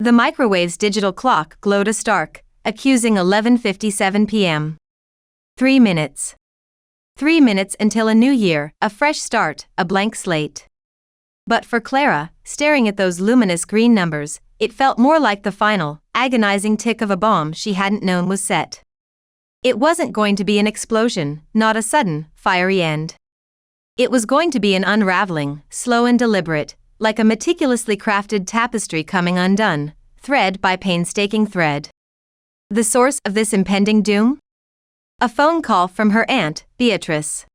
The microwave's digital clock glowed a stark, accusing 11:57 p.m. 3 minutes. 3 minutes until a new year, a fresh start, a blank slate. But for Clara, staring at those luminous green numbers, it felt more like the final, agonizing tick of a bomb she hadn't known was set. It wasn't going to be an explosion, not a sudden, fiery end. It was going to be an unraveling, slow and deliberate, like a meticulously crafted tapestry coming undone, thread by painstaking thread. The source of this impending doom? A phone call from her aunt, Beatrice.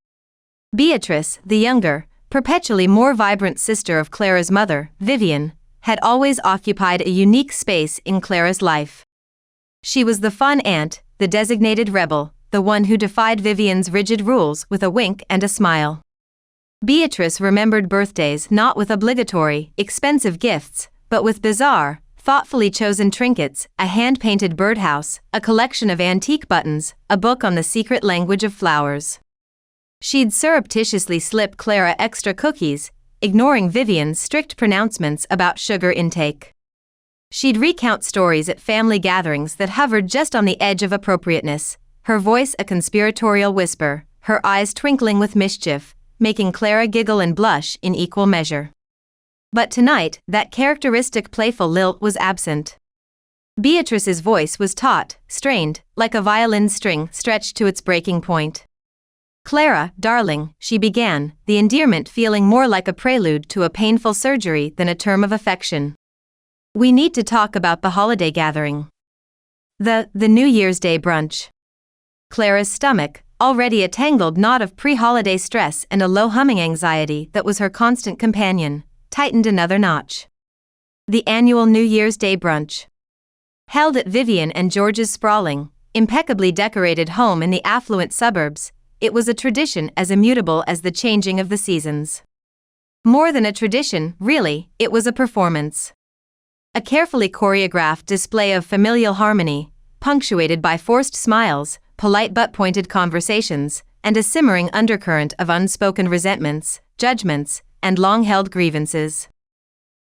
Beatrice, the younger, perpetually more vibrant sister of Clara's mother, Vivian, had always occupied a unique space in Clara's life. She was the fun aunt, the designated rebel, the one who defied Vivian's rigid rules with a wink and a smile. Beatrice remembered birthdays not with obligatory, expensive gifts, but with bizarre, thoughtfully chosen trinkets, a hand-painted birdhouse, a collection of antique buttons, a book on the secret language of flowers. She'd surreptitiously slip Clara extra cookies, ignoring Vivian's strict pronouncements about sugar intake. She'd recount stories at family gatherings that hovered just on the edge of appropriateness, her voice a conspiratorial whisper, her eyes twinkling with mischief, making Clara giggle and blush in equal measure. But tonight, that characteristic playful lilt was absent. Beatrice's voice was taut, strained, like a violin string stretched to its breaking point. "Clara, darling," she began, the endearment feeling more like a prelude to a painful surgery than a term of affection. "We need to talk about the holiday gathering. The New Year's Day brunch." Clara's stomach, already a tangled knot of pre-holiday stress and a low-humming anxiety that was her constant companion, tightened another notch. The annual New Year's Day brunch. Held at Vivian and George's sprawling, impeccably decorated home in the affluent suburbs, it was a tradition as immutable as the changing of the seasons. More than a tradition, really, it was a performance. A carefully choreographed display of familial harmony, punctuated by forced smiles, polite but pointed conversations, and a simmering undercurrent of unspoken resentments, judgments, and long-held grievances.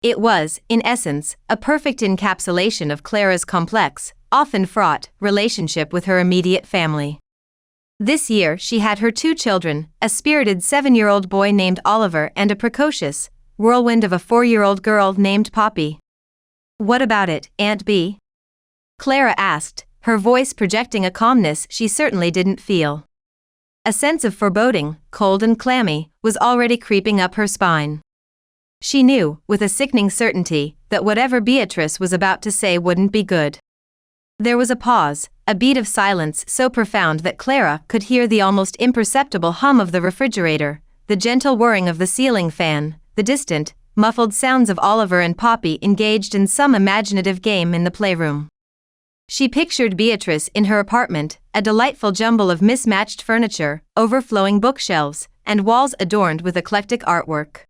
It was, in essence, a perfect encapsulation of Clara's complex, often fraught, relationship with her immediate family. This year she had her 2 children, a spirited 7-year-old boy named Oliver and a precocious whirlwind of a 4-year-old girl named Poppy. "What about it, Aunt B?" Clara asked, her voice projecting a calmness she certainly didn't feel. A sense of foreboding, cold and clammy, was already creeping up her spine. She knew, with a sickening certainty, that whatever Beatrice was about to say wouldn't be good. There was a pause, a beat of silence so profound that Clara could hear the almost imperceptible hum of the refrigerator, the gentle whirring of the ceiling fan, the distant, muffled sounds of Oliver and Poppy engaged in some imaginative game in the playroom. She pictured Beatrice in her apartment, a delightful jumble of mismatched furniture, overflowing bookshelves, and walls adorned with eclectic artwork.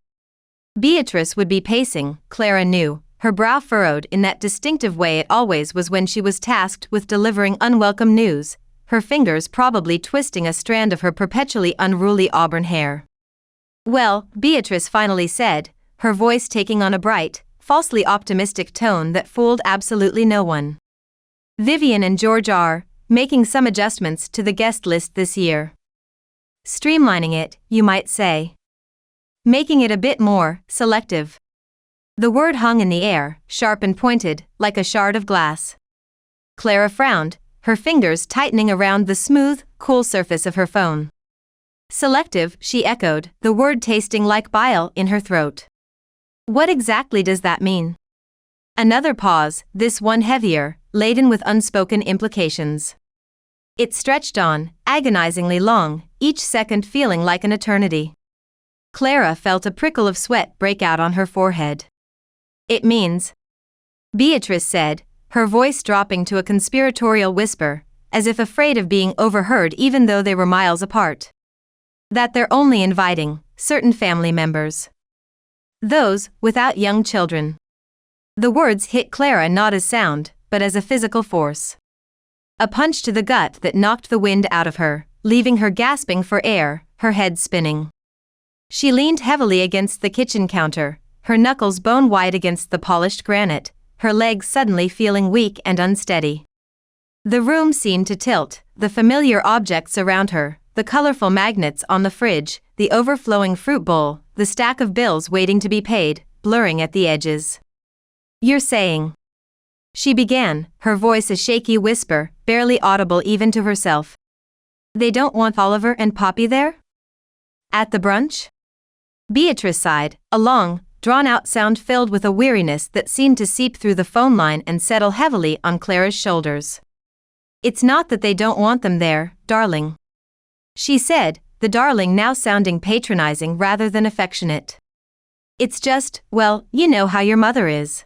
Beatrice would be pacing, Clara knew, her brow furrowed in that distinctive way it always was when she was tasked with delivering unwelcome news, her fingers probably twisting a strand of her perpetually unruly auburn hair. "Well," Beatrice finally said, her voice taking on a bright, falsely optimistic tone that fooled absolutely no one. "Vivian and George are making some adjustments to the guest list this year. Streamlining it, you might say. Making it a bit more selective." The word hung in the air, sharp and pointed, like a shard of glass. Clara frowned, her fingers tightening around the smooth, cool surface of her phone. "Selective," she echoed, the word tasting like bile in her throat. "What exactly does that mean?" Another pause, this one heavier, laden with unspoken implications. It stretched on, agonizingly long, each second feeling like an eternity. Clara felt a prickle of sweat break out on her forehead. "It means," Beatrice said, her voice dropping to a conspiratorial whisper, as if afraid of being overheard even though they were miles apart, "that they're only inviting certain family members. Those without young children." The words hit Clara not as sound, but as a physical force. A punch to the gut that knocked the wind out of her, leaving her gasping for air, her head spinning. She leaned heavily against the kitchen counter, her knuckles bone-white against the polished granite, her legs suddenly feeling weak and unsteady. The room seemed to tilt, the familiar objects around her, the colorful magnets on the fridge, the overflowing fruit bowl, the stack of bills waiting to be paid, blurring at the edges. "You're saying," she began, her voice a shaky whisper, barely audible even to herself, "they don't want Oliver and Poppy there? At the brunch?" Beatrice sighed, a long, drawn-out sound filled with a weariness that seemed to seep through the phone line and settle heavily on Clara's shoulders. "It's not that they don't want them there, darling," she said, the darling now sounding patronizing rather than affectionate. "It's just, well, you know how your mother is.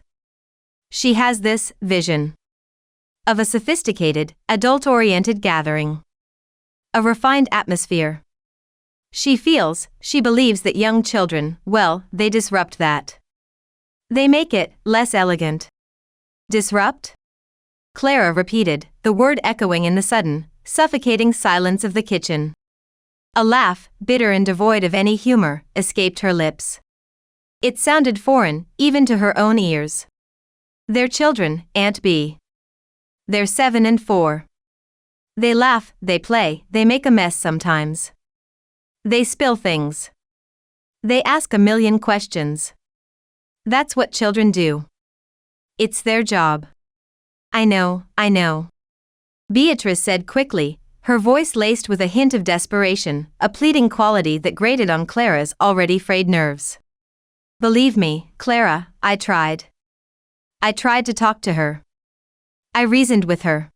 She has this vision of a sophisticated, adult-oriented gathering. A refined atmosphere. She believes that young children, well, they disrupt that. They make it less elegant." "Disrupt?" Clara repeated, the word echoing in the sudden, suffocating silence of the kitchen. A laugh, bitter and devoid of any humor, escaped her lips. It sounded foreign, even to her own ears. "They're children, Aunt B. They're 7 and 4. They laugh, they play, they make a mess sometimes. They spill things. They ask a million questions. That's what children do. It's their job." I know. Beatrice said quickly, her voice laced with a hint of desperation, a pleading quality that grated on Clara's already frayed nerves. "Believe me, Clara, I tried. I tried to talk to her. I reasoned with her.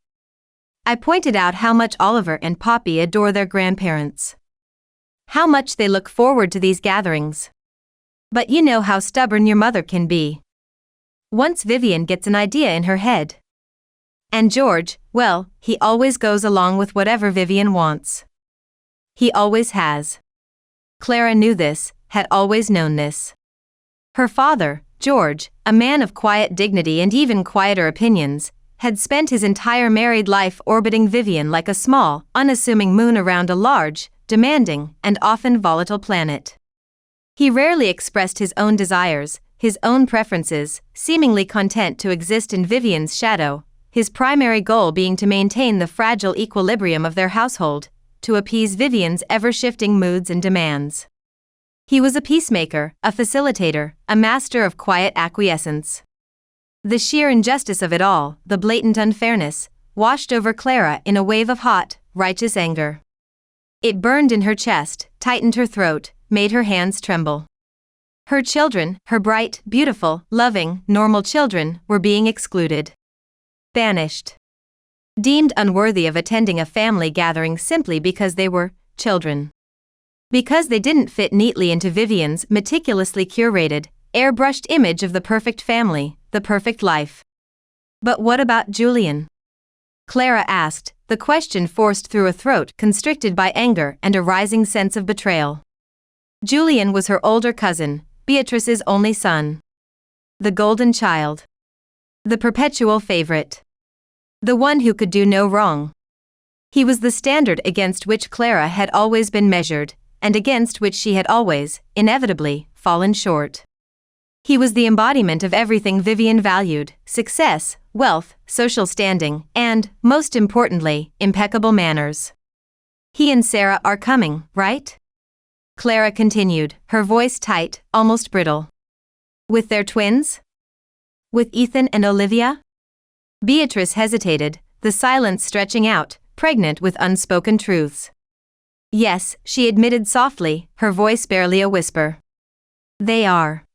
I pointed out how much Oliver and Poppy adore their grandparents. How much they look forward to these gatherings. But you know how stubborn your mother can be. Once Vivian gets an idea in her head. And George, well, he always goes along with whatever Vivian wants. He always has." Clara knew this, had always known this. Her father, George, a man of quiet dignity and even quieter opinions, had spent his entire married life orbiting Vivian like a small, unassuming moon around a large, demanding, and often volatile planet. He rarely expressed his own desires, his own preferences, seemingly content to exist in Vivian's shadow, his primary goal being to maintain the fragile equilibrium of their household, to appease Vivian's ever-shifting moods and demands. He was a peacemaker, a facilitator, a master of quiet acquiescence. The sheer injustice of it all, the blatant unfairness, washed over Clara in a wave of hot, righteous anger. It burned in her chest, tightened her throat, made her hands tremble. Her children, her bright, beautiful, loving, normal children, were being excluded. Banished. Deemed unworthy of attending a family gathering simply because they were children. Because they didn't fit neatly into Vivian's meticulously curated, airbrushed image of the perfect family, the perfect life. But what about Julian? Clara asked, the question forced through a throat constricted by anger and a rising sense of betrayal. Julian was her older cousin, Beatrice's only son. The golden child. The perpetual favorite. The one who could do no wrong. He was the standard against which Clara had always been measured, and against which she had always, inevitably, fallen short. He was the embodiment of everything Vivian valued: success, wealth, social standing, and, most importantly, impeccable manners. He and Sarah are coming, right? Clara continued, her voice tight, almost brittle. With their twins? With Ethan and Olivia? Beatrice hesitated, the silence stretching out, pregnant with unspoken truths. Yes, she admitted softly, her voice barely a whisper. They are.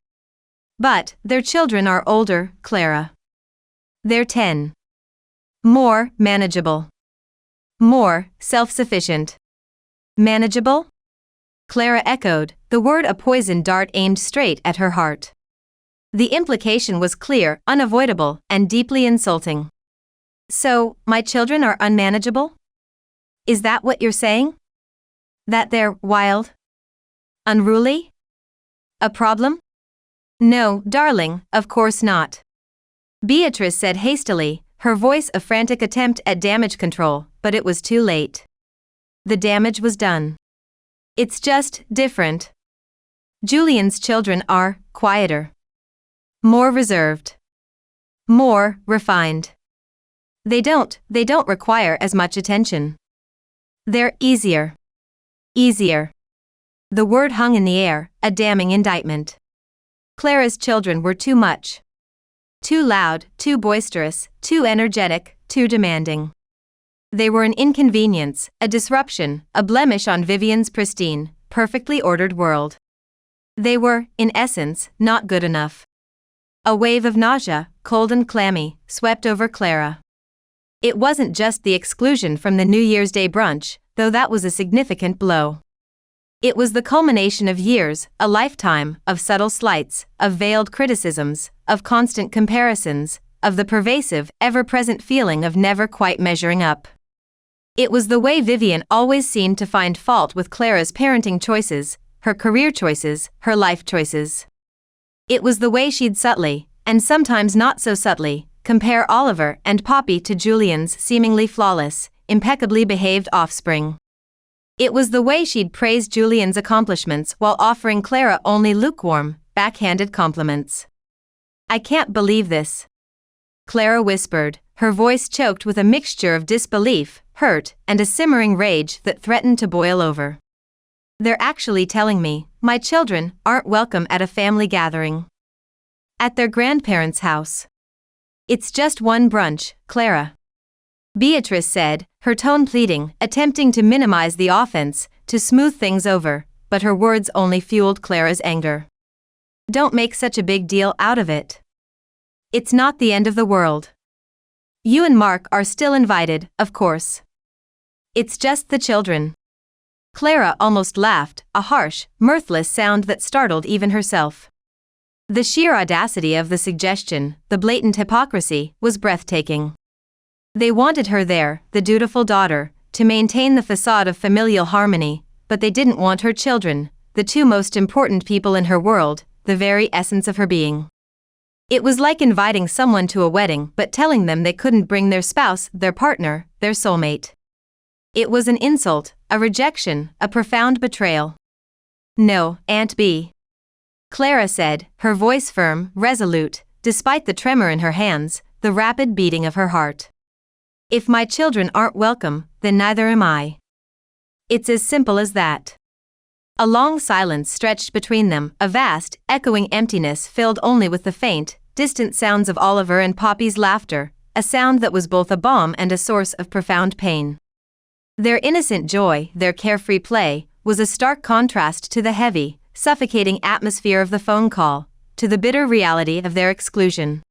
But their children are older, Clara. They're 10. More manageable. More self-sufficient. Manageable? Clara echoed, the word a poisoned dart aimed straight at her heart. The implication was clear, unavoidable, and deeply insulting. So, my children are unmanageable? Is that what you're saying? That they're wild? Unruly? A problem? No, darling, of course not. Beatrice said hastily, her voice a frantic attempt at damage control, but it was too late. The damage was done. It's just different. Julian's children are quieter. More reserved. More refined. They don't require as much attention. They're easier. Easier. The word hung in the air, a damning indictment. Clara's children were too much. Too loud, too boisterous, too energetic, too demanding. They were an inconvenience, a disruption, a blemish on Vivian's pristine, perfectly ordered world. They were, in essence, not good enough. A wave of nausea, cold and clammy, swept over Clara. It wasn't just the exclusion from the New Year's Day brunch, though that was a significant blow. It was the culmination of years, a lifetime, of subtle slights, of veiled criticisms, of constant comparisons, of the pervasive, ever-present feeling of never quite measuring up. It was the way Vivian always seemed to find fault with Clara's parenting choices, her career choices, her life choices. It was the way she'd subtly, and sometimes not so subtly, compare Oliver and Poppy to Julian's seemingly flawless, impeccably behaved offspring. It was the way she'd praise Julian's accomplishments while offering Clara only lukewarm, backhanded compliments. "I can't believe this," Clara whispered, her voice choked with a mixture of disbelief, hurt, and a simmering rage that threatened to boil over. "They're actually telling me my children aren't welcome at a family gathering. At their grandparents' house. It's just one brunch, Clara," Beatrice said, her tone pleading, attempting to minimize the offense, to smooth things over, but her words only fueled Clara's anger. "Don't make such a big deal out of it. It's not the end of the world. You and Mark are still invited, of course. It's just the children." Clara almost laughed, a harsh, mirthless sound that startled even herself. The sheer audacity of the suggestion, the blatant hypocrisy, was breathtaking. They wanted her there, the dutiful daughter, to maintain the facade of familial harmony, but they didn't want her children, the two most important people in her world, the very essence of her being. It was like inviting someone to a wedding but telling them they couldn't bring their spouse, their partner, their soulmate. It was an insult, a rejection, a profound betrayal. "No, Aunt B," Clara said, her voice firm, resolute, despite the tremor in her hands, the rapid beating of her heart. "If my children aren't welcome, then neither am I. It's as simple as that." A long silence stretched between them, a vast, echoing emptiness filled only with the faint, distant sounds of Oliver and Poppy's laughter, a sound that was both a balm and a source of profound pain. Their innocent joy, their carefree play, was a stark contrast to the heavy, suffocating atmosphere of the phone call, to the bitter reality of their exclusion.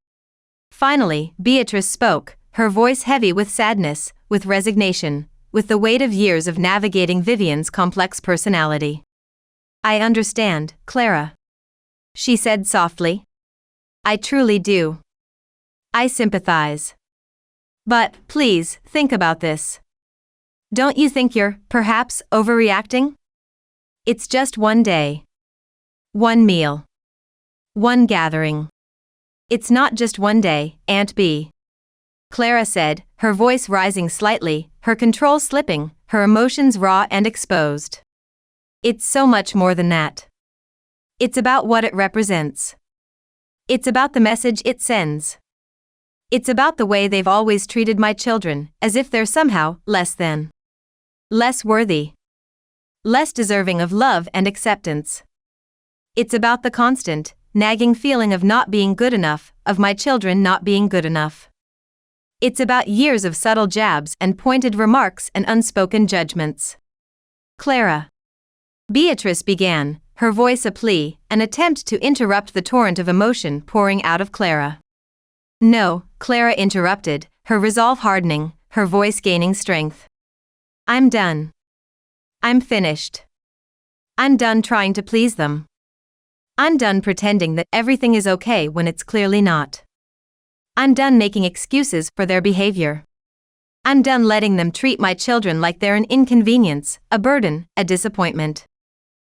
Finally, Beatrice spoke, her voice heavy with sadness, with resignation, with the weight of years of navigating Vivian's complex personality. "I understand, Clara," she said softly. "I truly do. I sympathize. But, please, think about this. Don't you think you're, perhaps, overreacting? It's just one day. One meal. One gathering. It's not just one day, Aunt B," Clara said, her voice rising slightly, her control slipping, her emotions raw and exposed. "It's so much more than that. It's about what it represents. It's about the message it sends. It's about the way they've always treated my children, as if they're somehow less than. Less worthy. Less deserving of love and acceptance. It's about the constant, nagging feeling of not being good enough, of my children not being good enough. It's about years of subtle jabs and pointed remarks and unspoken judgments." "Clara," Beatrice began, her voice a plea, an attempt to interrupt the torrent of emotion pouring out of Clara. "No," Clara interrupted, her resolve hardening, her voice gaining strength. "I'm done. I'm finished. I'm done trying to please them. I'm done pretending that everything is okay when it's clearly not. I'm done making excuses for their behavior. I'm done letting them treat my children like they're an inconvenience, a burden, a disappointment."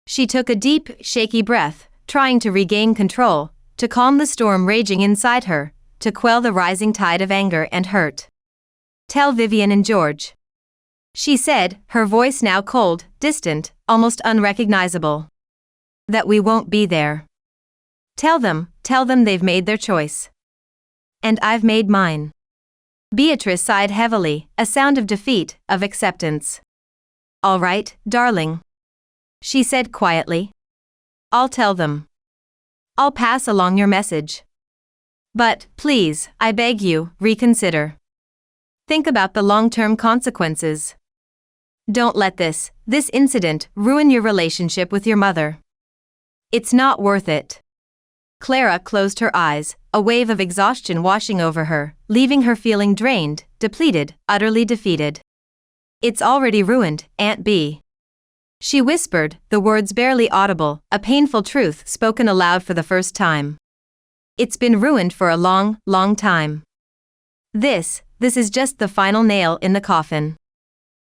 She took a deep, shaky breath, trying to regain control, to calm the storm raging inside her, to quell the rising tide of anger and hurt. "Tell Vivian and George," she said, her voice now cold, distant, almost unrecognizable, "that we won't be there. Tell them they've made their choice. And I've made mine. Beatrice sighed heavily, a sound of defeat, of acceptance. All right, darling, she said quietly. I'll tell them. I'll pass along your message. But, please, I beg you, reconsider. Think about the long-term consequences. Don't let this incident ruin your relationship with your mother. It's not worth it. Clara closed her eyes, a wave of exhaustion washing over her, leaving her feeling drained, depleted, utterly defeated. It's already ruined, Aunt B. She whispered, the words barely audible, a painful truth spoken aloud for the first time. It's been ruined for a long, long time. This is just the final nail in the coffin.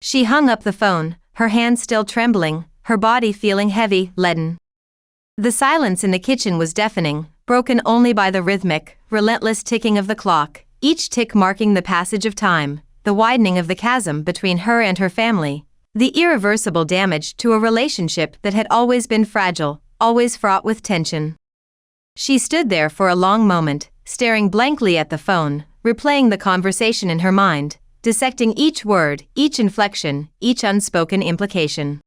She hung up the phone, her hands still trembling, her body feeling heavy, leaden. The silence in the kitchen was deafening, broken only by the rhythmic, relentless ticking of the clock, each tick marking the passage of time, the widening of the chasm between her and her family, the irreversible damage to a relationship that had always been fragile, always fraught with tension. She stood there for a long moment, staring blankly at the phone, replaying the conversation in her mind, dissecting each word, each inflection, each unspoken implication.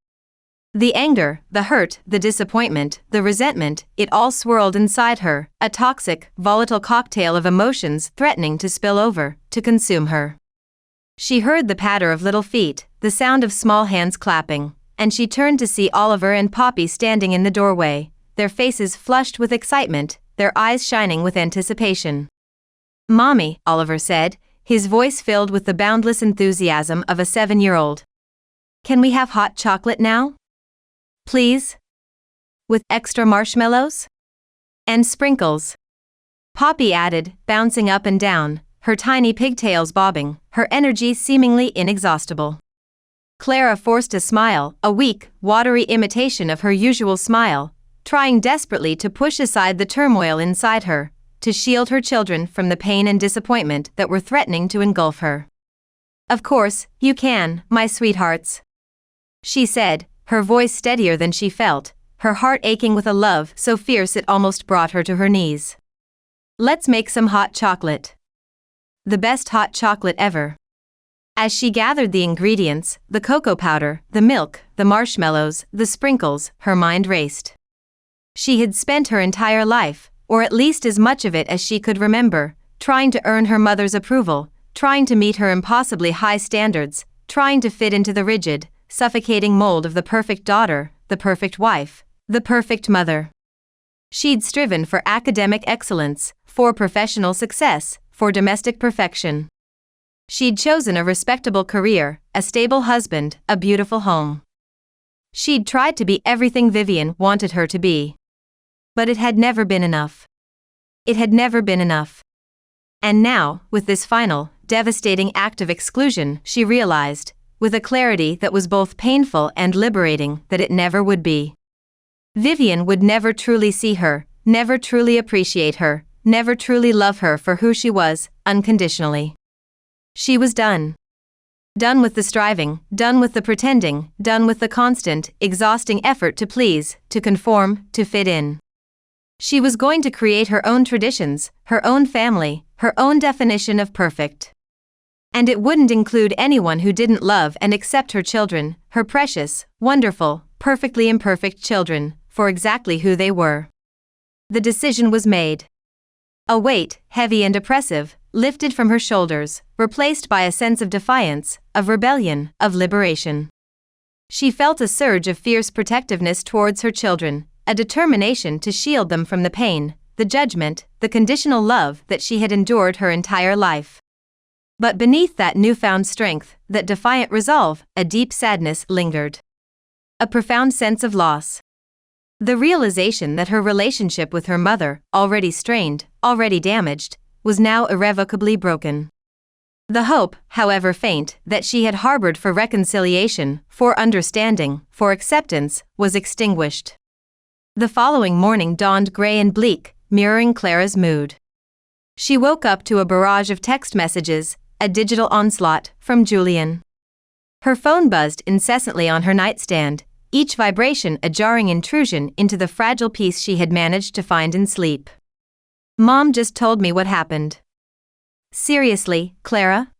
The anger, the hurt, the disappointment, the resentment, it all swirled inside her, a toxic, volatile cocktail of emotions threatening to spill over, to consume her. She heard the patter of little feet, the sound of small hands clapping, and she turned to see Oliver and Poppy standing in the doorway, their faces flushed with excitement, their eyes shining with anticipation. "Mommy," Oliver said, his voice filled with the boundless enthusiasm of a 7-year-old. "Can we have hot chocolate now? Please? With extra marshmallows? And sprinkles," Poppy added, bouncing up and down, her tiny pigtails bobbing, her energy seemingly inexhaustible. Clara forced a smile, a weak, watery imitation of her usual smile, trying desperately to push aside the turmoil inside her, to shield her children from the pain and disappointment that were threatening to engulf her. "Of course, you can, my sweethearts," she said, her voice steadier than she felt, her heart aching with a love so fierce it almost brought her to her knees. "Let's make some hot chocolate. The best hot chocolate ever." As she gathered the ingredients, the cocoa powder, the milk, the marshmallows, the sprinkles, her mind raced. She had spent her entire life, or at least as much of it as she could remember, trying to earn her mother's approval, trying to meet her impossibly high standards, trying to fit into the rigid, suffocating mold of the perfect daughter, the perfect wife, the perfect mother. She'd striven for academic excellence, for professional success, for domestic perfection. She'd chosen a respectable career, a stable husband, a beautiful home. She'd tried to be everything Vivian wanted her to be. But it had never been enough. It had never been enough. And now, with this final, devastating act of exclusion, she realized, with a clarity that was both painful and liberating, that it never would be. Vivian would never truly see her, never truly appreciate her, never truly love her for who she was, unconditionally. She was done. Done with the striving, done with the pretending, done with the constant, exhausting effort to please, to conform, to fit in. She was going to create her own traditions, her own family, her own definition of perfect. And it wouldn't include anyone who didn't love and accept her children, her precious, wonderful, perfectly imperfect children, for exactly who they were. The decision was made. A weight, heavy and oppressive, lifted from her shoulders, replaced by a sense of defiance, of rebellion, of liberation. She felt a surge of fierce protectiveness towards her children, a determination to shield them from the pain, the judgment, the conditional love that she had endured her entire life. But beneath that newfound strength, that defiant resolve, a deep sadness lingered. A profound sense of loss. The realization that her relationship with her mother, already strained, already damaged, was now irrevocably broken. The hope, however faint, that she had harbored for reconciliation, for understanding, for acceptance, was extinguished. The following morning dawned gray and bleak, mirroring Clara's mood. She woke up to a barrage of text messages, a digital onslaught, from Julian. Her phone buzzed incessantly on her nightstand, each vibration a jarring intrusion into the fragile peace she had managed to find in sleep. "Mom just told me what happened. Seriously, Clara?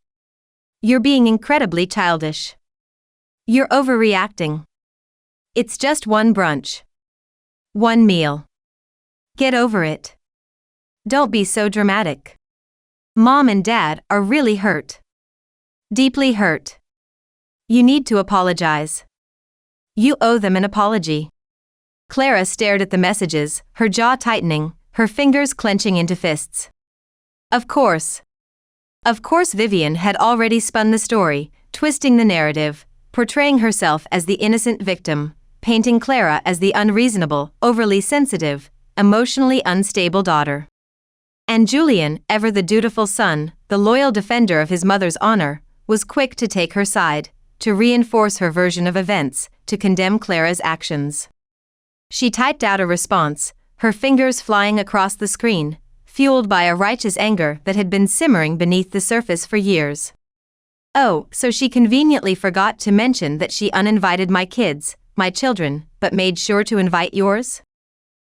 You're being incredibly childish. You're overreacting. It's just one brunch. One meal. Get over it. Don't be so dramatic. Mom and Dad are really hurt. Deeply hurt. You need to apologize. You owe them an apology. Clara stared at the messages, her jaw tightening, her fingers clenching into fists. Of course. Of course Vivian had already spun the story, twisting the narrative, portraying herself as the innocent victim, painting Clara as the unreasonable, overly sensitive, emotionally unstable daughter. And Julian, ever the dutiful son, the loyal defender of his mother's honor, was quick to take her side, to reinforce her version of events, to condemn Clara's actions. She typed out a response, her fingers flying across the screen, fueled by a righteous anger that had been simmering beneath the surface for years. Oh, so she conveniently forgot to mention that she uninvited my kids, my children, but made sure to invite yours?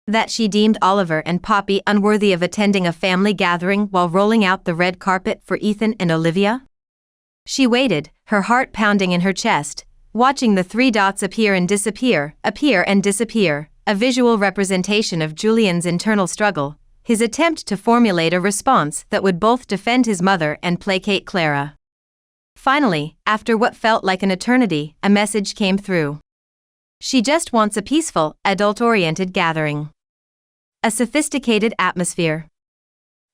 That she deemed Oliver and Poppy unworthy of attending a family gathering while rolling out the red carpet for Ethan and Olivia? She waited, her heart pounding in her chest, watching the three dots appear and disappear, a visual representation of Julian's internal struggle, his attempt to formulate a response that would both defend his mother and placate Clara. Finally, after what felt like an eternity, a message came through. She just wants a peaceful, adult-oriented gathering. A sophisticated atmosphere.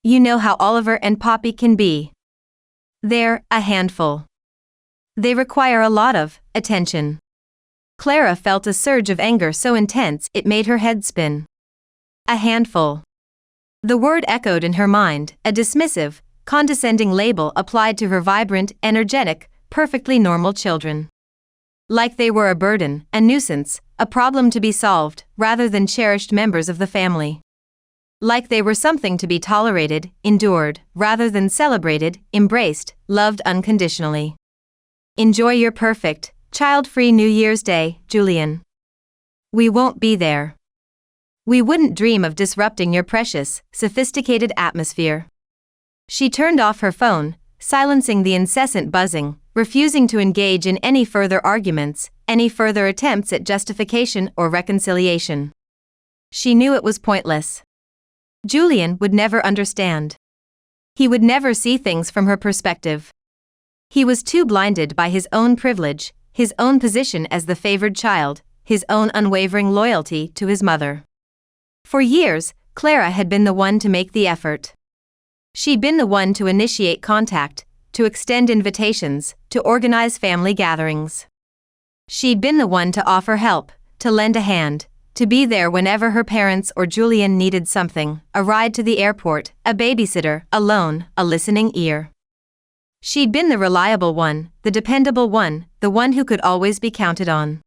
You know how Oliver and Poppy can be. They're a handful. They require a lot of attention. Clara felt a surge of anger so intense it made her head spin. A handful. The word echoed in her mind, a dismissive, condescending label applied to her vibrant, energetic, perfectly normal children. Like they were a burden, a nuisance, a problem to be solved, rather than cherished members of the family. Like they were something to be tolerated, endured, rather than celebrated, embraced, loved unconditionally. Enjoy your perfect, child-free New Year's Day, Julian. We won't be there. We wouldn't dream of disrupting your precious, sophisticated atmosphere. She turned off her phone, silencing the incessant buzzing, refusing to engage in any further arguments, any further attempts at justification or reconciliation. She knew it was pointless. Julian would never understand. He would never see things from her perspective. He was too blinded by his own privilege, his own position as the favored child, his own unwavering loyalty to his mother. For years, Clara had been the one to make the effort. She'd been the one to initiate contact, to extend invitations, to organize family gatherings. She'd been the one to offer help, to lend a hand, to be there whenever her parents or Julian needed something, a ride to the airport, a babysitter, a loan, a listening ear. She'd been the reliable one, the dependable one, the one who could always be counted on.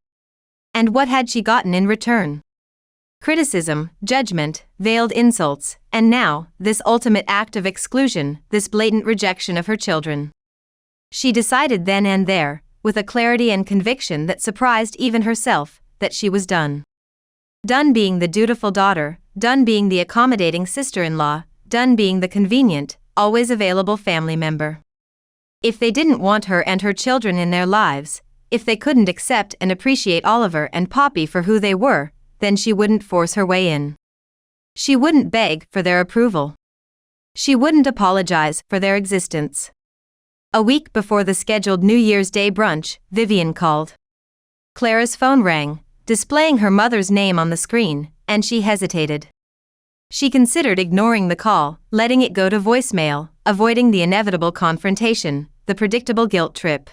And what had she gotten in return? Criticism, judgment, veiled insults, and now, this ultimate act of exclusion, this blatant rejection of her children. She decided then and there, with a clarity and conviction that surprised even herself, that she was done. Done being the dutiful daughter, done being the accommodating sister-in-law, done being the convenient, always available family member. If they didn't want her and her children in their lives, if they couldn't accept and appreciate Oliver and Poppy for who they were, then she wouldn't force her way in. She wouldn't beg for their approval. She wouldn't apologize for their existence. A week before the scheduled New Year's Day brunch, Vivian called. Clara's phone rang, displaying her mother's name on the screen, and she hesitated. She considered ignoring the call, letting it go to voicemail, avoiding the inevitable confrontation, the predictable guilt trip.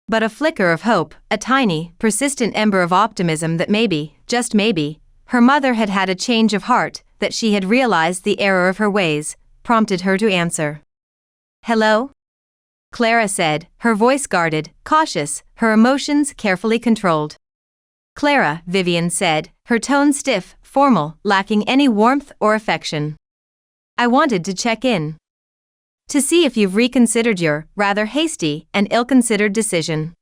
But a flicker of hope, a tiny, persistent ember of optimism that maybe, just maybe, her mother had had a change of heart, that she had realized the error of her ways, prompted her to answer. Hello? Clara said, her voice guarded, cautious, her emotions carefully controlled. Clara, Vivian said, her tone stiff, formal, lacking any warmth or affection. I wanted to check in. To see if you've reconsidered your, rather hasty, and ill-considered decision.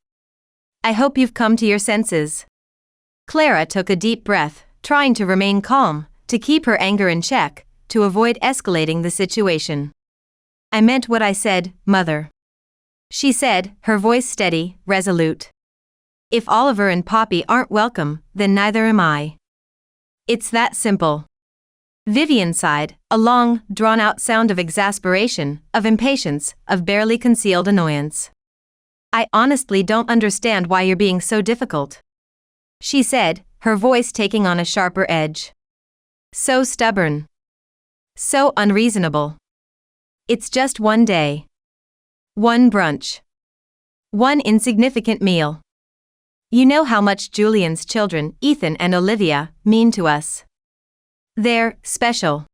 I hope you've come to your senses. Clara took a deep breath, trying to remain calm, to keep her anger in check, to avoid escalating the situation. I meant what I said, Mother. She said, her voice steady, resolute. If Oliver and Poppy aren't welcome, then neither am I. It's that simple. Vivian sighed, a long, drawn-out sound of exasperation, of impatience, of barely concealed annoyance. I honestly don't understand why you're being so difficult, she said, her voice taking on a sharper edge. So stubborn. So unreasonable. It's just one day. One brunch. One insignificant meal. You know how much Julian's children, Ethan and Olivia, mean to us. They're special.